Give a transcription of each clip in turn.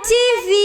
TV.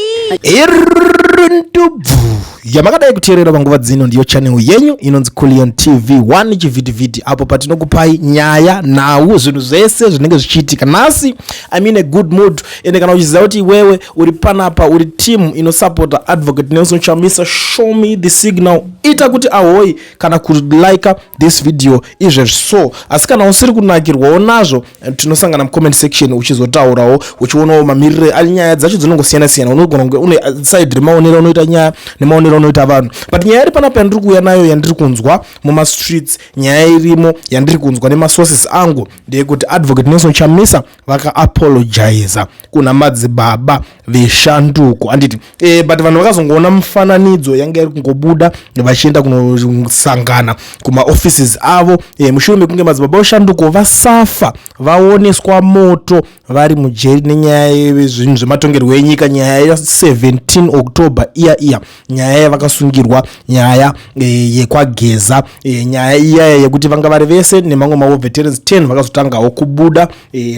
Yamakadai kuteerera panguva dzino ndiyo channel yenyu inonzi Kulion TV 1 chivhitivhiti apo patinokupai nyaya nhau zvinhu zvese zvinenge zvichiitika nhasi. I'm in a good mood ende kana uchiziva kuti iwewe uri panapa uri team inosupporta advocate Nelson Chamisa, show me the signal, ita kuti ahoyi kana kulike this video izvezvi so. Asi kana usiri kunakirwawo nazvo tinosangana mucomment section uchizotaurawo uchionawo mamirire ari nyaya dzacho dzinongosiyana siyana. Unogona kunge une side remaonero unoita nyaya nemaonero unoita vanhu, but nyaya iri panapa yandiri kuuya nayo yandiri kunzwa muma streets, nyaya irimo yandiri kunzwa nemasources angu ndeyekuti advocate Nelson Chamisa vaka apologize kuna Madzibaba Veshanduko anditi but vanhu vakazongoona mufananidzo yanga iri kungobuda vachienda kunosangana kuma offices avo mushure mekunge Madzibaba Veshanduko vasafa vaoneswa moto vari mujeri nenyaya yezvinhu zvematongerwo enyika, nyaya ya 17 October iya nyaya yavakasungirwa, nyaya yekwageza, nyaya iya yekuti vanga vari vese nemamwe mavo veterans 10 vakazotangawo kubuda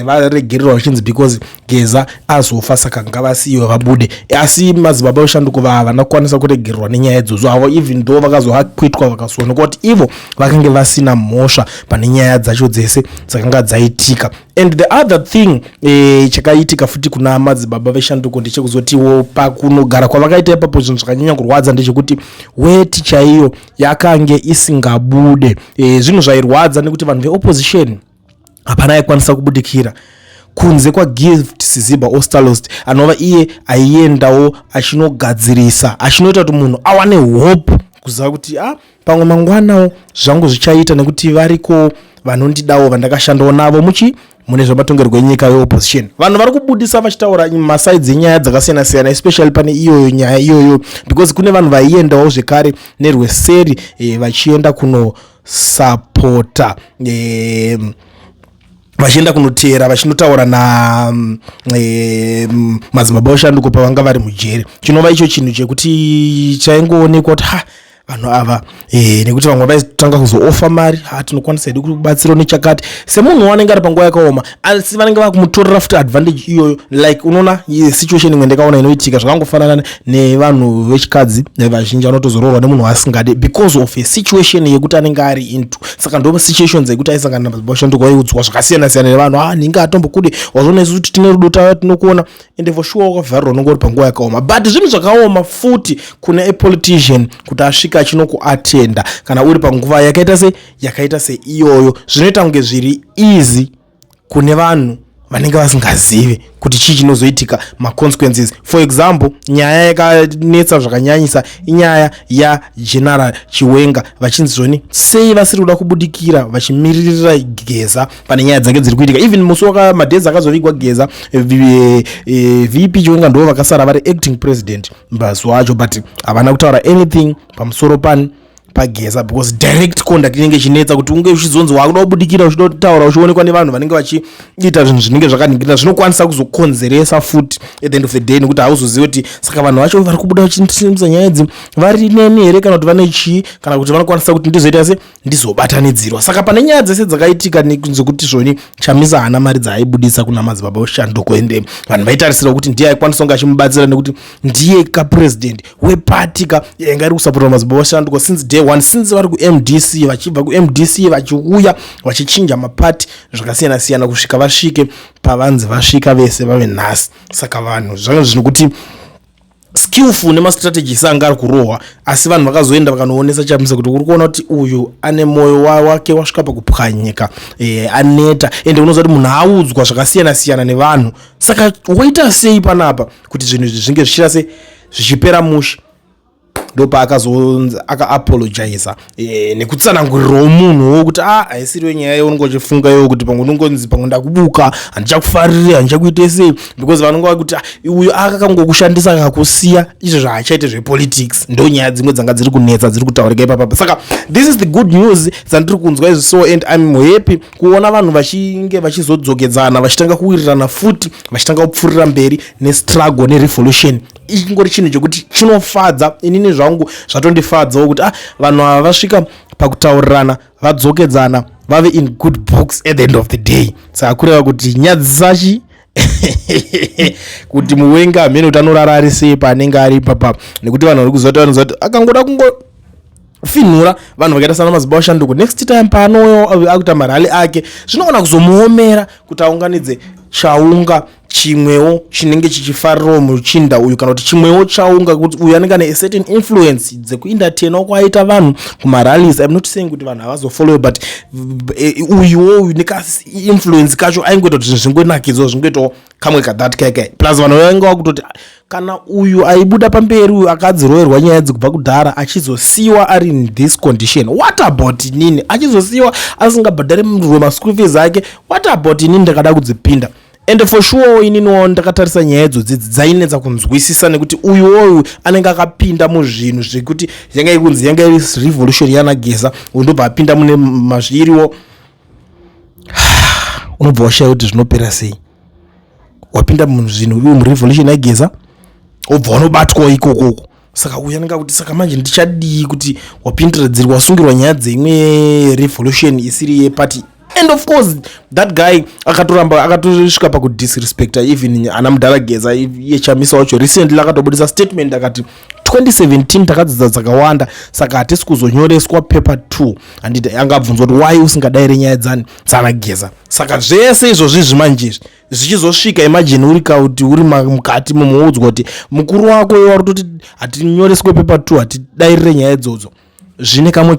varegererwa vachinzi because geza azofa saka ngavasiyo vabude. Asi Madzibaba Veshanduko havana kukwanisa kuregererwa nenyaya idzodzo avo, even though vakazoakwitwa vakazoonekwa kuti ivo vakange vasina mhosva pane nyaya dzacho dzese dzakanga dzaitika. And the other thing chakaitika futi kuna Madzibaba Veshanduko ndechekuzotiwo pakunogara kwavakaita ipapo zvinhu zvakanyanya kurwadza ndechekuti weti chaiyo yakange isingabude. Zvinhu zvairwadza nekuti vanhu veopposition hapana aikwanisa kubudikira kunze kwa Gift Siziba Ostalost anova iye aiendawo achinogadzirisa, achinoita kuti munhu awane hope kuziva kuti pamwe mangwanawo zvangu zvichaita nekuti variko vanondidawo vandakashandawo navo mune zvematongerwo enyika yeopposition. Vanhu vari kubudisa vachitaura masides enyaya dzakasiyana siyana, especially pane iyoyo nyaya iyoyo because kune vanhu vaiendawo zvekare nerweseri vachienda kunosapota vachienda kunoteera vachinotaura na Madzibaba Veshanduko pavanga vari mujeri. Chinova icho chinhu chekuti chaingoonekwa kuti vanhu ava nekuti vamwe vaitanga kuzoofa mari tinokwanisa hedu kubatsira nechakati semunhu wanenge ari panguva yakaoma, asi vanenge vakumutorera futi advantage iyoyo. Like unoona situation imwe ndakaona inoitika zvakangofanana nevanhu vechikadzi vazhinji vanotozororwa nemunhu asingade because of a situation yekuti anenge ari into. Saka ndo situations yekuti aisangana naMadzibaba Veshanduko vaiudzwa zvakasiyana siyana nevanhu ninge atombokude wazviona isu kuti tine rudo tava tinokuona ende for sure wakavharirwa unenge uri panguva yakaoma. But zvinhu zvakaoma futi kuna a politician kuti asvika achinokuatenda kana uri panguva yakaita se iyoyo, zvinoita kunge zviri easy kune vanhu vanenge vasingazive kuti chii chinozoitika ma-consequences. For example, nyaya yakanetsa zvakanyanyisa inyaya yaGeneral Chiwenga vachinzi zvoni sei vasiri kuda kubudikira vachimiririra geza pane nyaya dzake dziri kuitika. Even musi madhezi akazovigwa geza VP Chiwenga ndo vakasara vari acting president mazuva acho, but havana kutaura anything pamusoro pageza because direct conduct inenge chinetsa kuti unge uchizonzi wakuda kubudikira uchitotaura uchionekwa nevanhu vanenge vachiita zvinhu zvinenge zvakaningirira zvinokwanisa kuzokonzeresa futi at the end of the day nekuti hauzozivi kuti saka vanhu vacho vari kubuda vachisimbisa nyaya idzi vari neni here kana kuti vane chii kana kuti vanokwanisa kuti ndizoita se ndizobatanidzirwa. Saka pane nyaya dzese dzakaitika nekuti zvoni Chamisa haana mari dzaaibudisa kuna Madzibaba Veshanduko ende vanhu vaitarisira kuti ndiye aikwanisa kunge achimubatsira nekuti ndiye kapresident weparty yanga iri kusapota Madzibaba Veshanduko since day one, since vari kuMDC vachibva kuMDC vachiuya vachichinja mapati zvakasiyana siyana kusvika vasvike pavanzi vasvika vese vave nhasi. Saka vanhu zvanga zvinokuti skillful nemastrategies anga ari kurohwa, asi vanhu vakazoenda vakanoonesa Chamisa kuti uri kuona kuti uyu ane moyo wake wasvika pakupwanyika, aneta ende unoziva kuti munhu audzwa zvakasiyana siyana nevanhu. Saka waita sei panapa kuti zvinhu izvi zvinge zvichira se zvichipera mushe? Ndopa aka-apologize nekutsanangurirawo munhu wokuti haisiriwo nyaya yaunenge uchifunga iwo kuti pamwe unongonzi pamwe ndakubuka handichakufariri handichakuite sei because vanonge vakuti uyu akakangokushandisa akakusiya izvo zvaachaite zvepolitics. Ndo nyaya dzimwe dzanga dziri kunetsa dziri kutaurika ipapa. Saka this is the good news dzandiri kunzwa izvi so, and I'm happy kuona vanhu vachinge vachizodzokedzana vachitanga kuwirirana futi vachitanga kupfurira mberi nestruggle nerevolution. Ingori chinhu chokuti chinofadza inini zvangu zvatondifadzawo kuti vanhu ava vasvika pakutaurirana vadzokedzana vave in good books at the end of the day. Saka kureva kuti nyaya dzisachi kuti muwenga amene utanorara ari sei paanenge ari papa, nekuti vanhu vari kuzoti vanozoti akangoda finura vanhu vakaita sana Madzibaba Veshanduko, next time paanouya akuita marali ake zvinogona kuzomuomera kuti aunganidze chaunga chimwewo chinenge chichifarirawo muchinda uyu, kana kuti chimwewo chaunga kuti uyu anenge ane certain influence dzekuentertainawo kwaita vanhu kumarallies. I'm not saying kuti vanhu havazofollow, but uyu nekainfluence kacho aingoita kuti zvingonakidzwa zvingoitawo kamwe kadhat kaikai, plus vanhu vainge vakutoti kana uyu aibuda pamberi uyu akadziroverwa nyaya dzekubva kudhara achizosiyiwa ari in this condition, what about inini? Achizosiyiwa asingabhadhari Roma school fees ake, what about inini ndakada kudzipinda? And for sure ininiwo ndakatarisa nyaya idzodzi dzainetsa kunzwisisa, nekuti uyu anenge akapinda muzvinhu zvekuti yanga ikunzi yanga iri revolution yanageza, undobva apinda mune mazviriwo. Unobva washaya kuti zvinopera sei? Wapinda muzvinhu uyu murevolution yageza obva wanobatwawo ikokoko. Saka uyu anenge kuti saka manje ndichadii kuti wapindiradzirwa wasungirwa nyaya dzimwe revolution isiri yeparty. And of course that guy akatosvika pakudisrespecta even ana mudhara geza yeChamisa wacho. Recently akatobudisa statement akati 2017 takadzidza dzakawanda, saka hatisi kuzonyoreswa paper 2. Handiti angabvunzwa kuti why usingadaire nyaya dzanageza. Saka zvese izvozvi zvimanjezvi zvichizosvika, imagine uri kuti uri mukati mumuudzwa kuti mukuru wako wari kutoti hatinyoreswe paper 2, hatidairire nyaya idzodzo. Zvine kamwe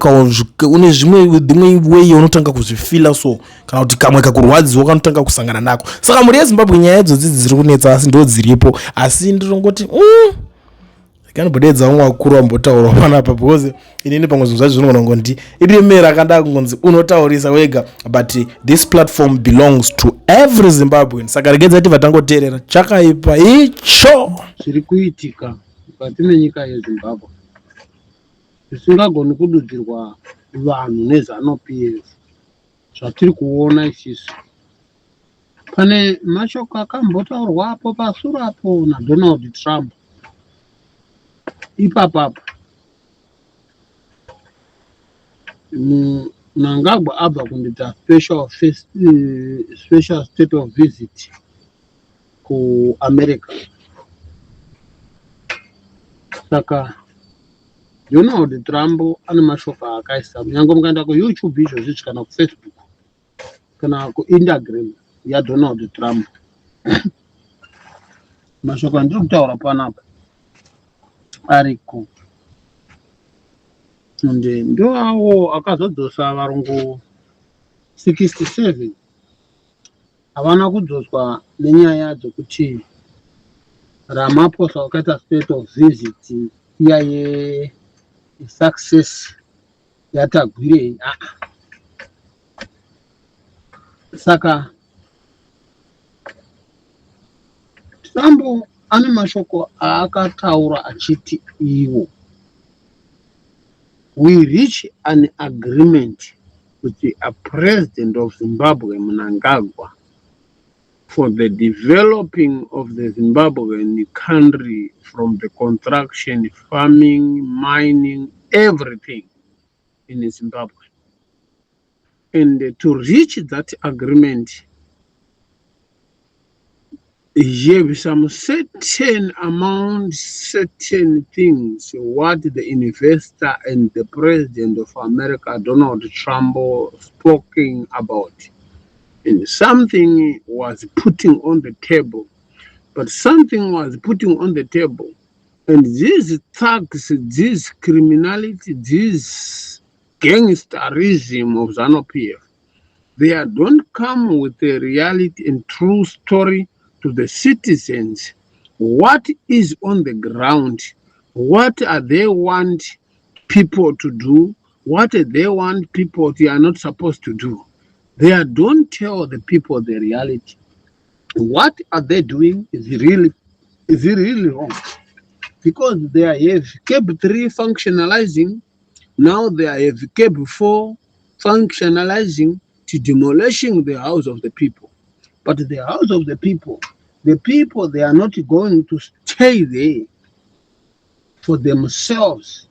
une dzimwe way unotanga kuzvifila, so kana kuti kamwe kakurwadziwa kanotanga kusangana nako. Saka muri yeZimbabwe nyaya idzodzi dziri kunetsa asi ndo dziripo, asi ndinongoti kanobhodedza umwe wakuru wambotaura panapa, because inini pamwe zvinhu zvacho zvinogona kungondi iremera akanda kungonzi unotaurisa wega, but this platform belongs to every Zimbabwean. Saka regedza kuti vatangoteerera chakaipa icho zviri kuitika mukati menyika yeZimbabwe zvisingagoni kududzirwa vanhu neZANU-PF. Zvatiri kuona isusu, pane mashoko akambotaurwapo pasurapo naDonald Trump ipapapo Mnangagwa abva kundiita special state of visit kuAmerica. Saka Donald Trump ane mashoko akaisa, kunyange mukaenda kuYouTube izvozvi kana kuFacebook kana kuInstagram yaDonald Trump mashoko andiri kutaura panapa ariko, ende ndoawo akazodzosa varungu 67 havana kudzoswa nenyaya dzekuti Ramaphosa wakaita state of visit iya success yatagwirei. Saka Trump ane mashoko akataura achiti iwo we reach an agreement with the president of Zimbabwe Mnangagwa for the developing of the Zimbabwean country from the construction, farming, mining, everything in Zimbabwe. And to reach that agreement, give some certain amount, certain things, what the investor and the president of America, Donald Trump, spoken about. And something was putting on the table, but something was putting on the table. And these thugs, this criminality, this gangsterism of ZANU-PF, they don't come with a reality and true story to the citizens. What is on the ground? What are they want people to do? What they want people they are not supposed to do? They don't tell the people the reality. What are they doing is really wrong. Because they have kept 3 functionalizing, now they have kept 4 functionalizing to demolishing the house of the people. But the house of the people, they are not going to stay there for themselves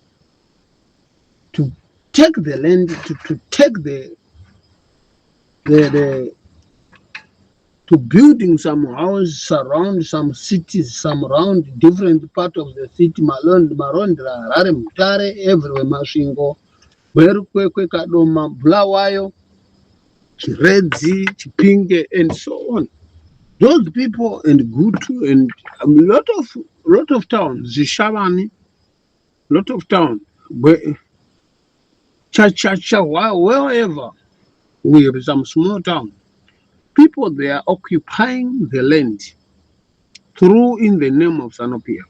to take the land, to take the to building some houses around some cities, some around different part of the city, Marondra, Harare, Mutare, everywhere, Mashingo, Berukwe, Kadoma, Bulawayo, Chiredzi, Chipinge, and so on. Those people and Gutu and a lot of towns, Zishavani, lot of towns, Cha, wherever we have some small town, people they are occupying the land through in the name of ZANU-PF.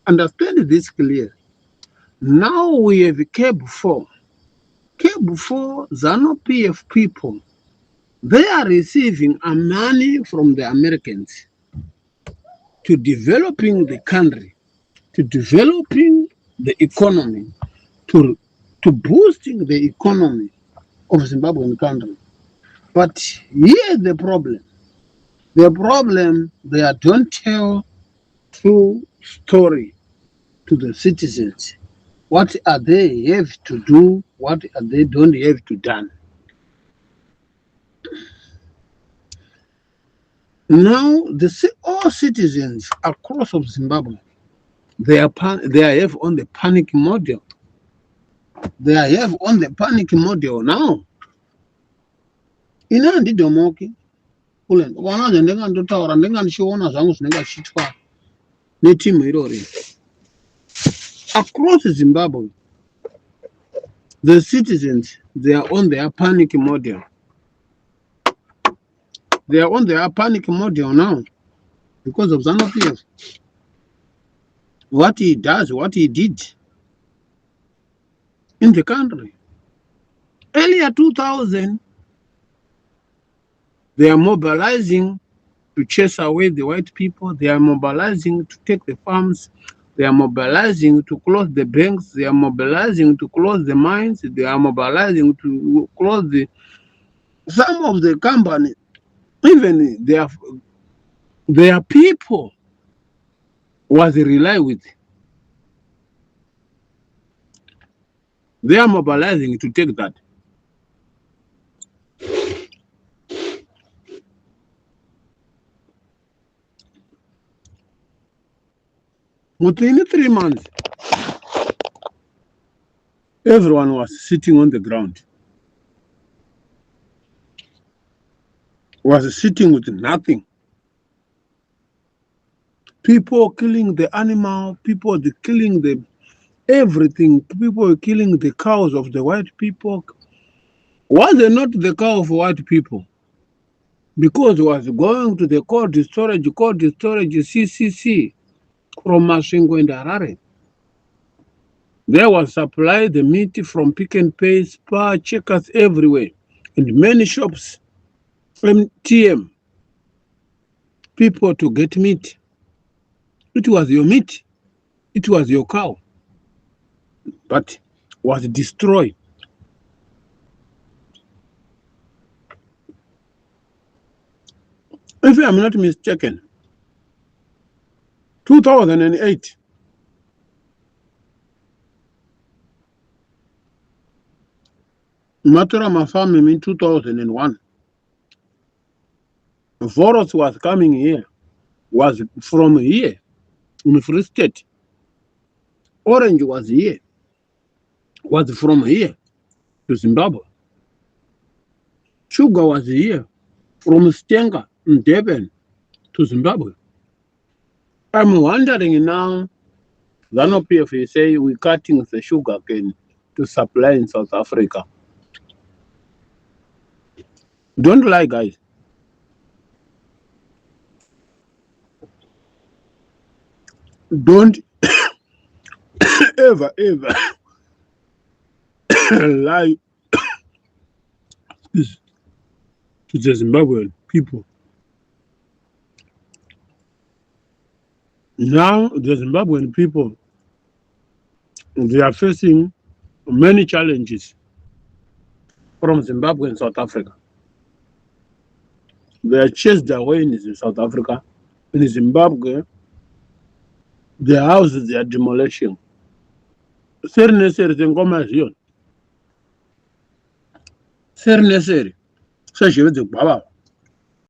Understand this clear. Now we have K4 ZANU-PF people. They are receiving a money from the Americans to developing the country, to developing the economy, to boosting the economy of Zimbabwean country. But here's the problem. The problem, they don't tell true story to the citizens. What are they have to do? What are they don't have to done? Now, all citizens across of Zimbabwe, they have on the panic model. They have on the panic model now. Ina ndidomoki kulen wanaje ndengandotaura ndenganishiona zvangu zvinengachitwa netimu irori. Across Zimbabwe, the citizens, they are on their panic model. They are on their panic model now because of ZANU-PF. What he does, what he did in the country. Earlier 2000, they are mobilizing to chase away the white people. They are mobilizing to take the farms. They are mobilizing to close the banks. They are mobilizing to close the mines. They are mobilizing to close some of the companies. Even their people was rely with. They are mobilizing to take that. Within 3 months, everyone was sitting on the ground. Was sitting with nothing. People killing the animal, people killing the everything, people killing the cows of the white people. Was it not the cow of white people? Because it was going to the cold storage, CCC from Mashingo and Harare. There was supply the meat from Pick and Pay, Spar, Checkers everywhere, and many shops. MTM, people to get meat. It was your meat. It was your cow. But was destroyed. If I'm not mistaken, 2008, Maturama farming in 2001. Voros was coming here, was from here, in Free State. Orange was here, was from here to Zimbabwe. Sugar was here, from Stenga in Durban to Zimbabwe. I'm wondering now, ZANU-PF say we're cutting the sugar cane to supply in South Africa. Don't lie, guys. Don't ever lie to the Zimbabwean people. Now, the Zimbabwean people, they are facing many challenges from Zimbabwe and South Africa. They are chased away in South Africa. In Zimbabwe, their houses they are demolishing. Ser necessary ngoma zion. Ser necessary. So she was the baba.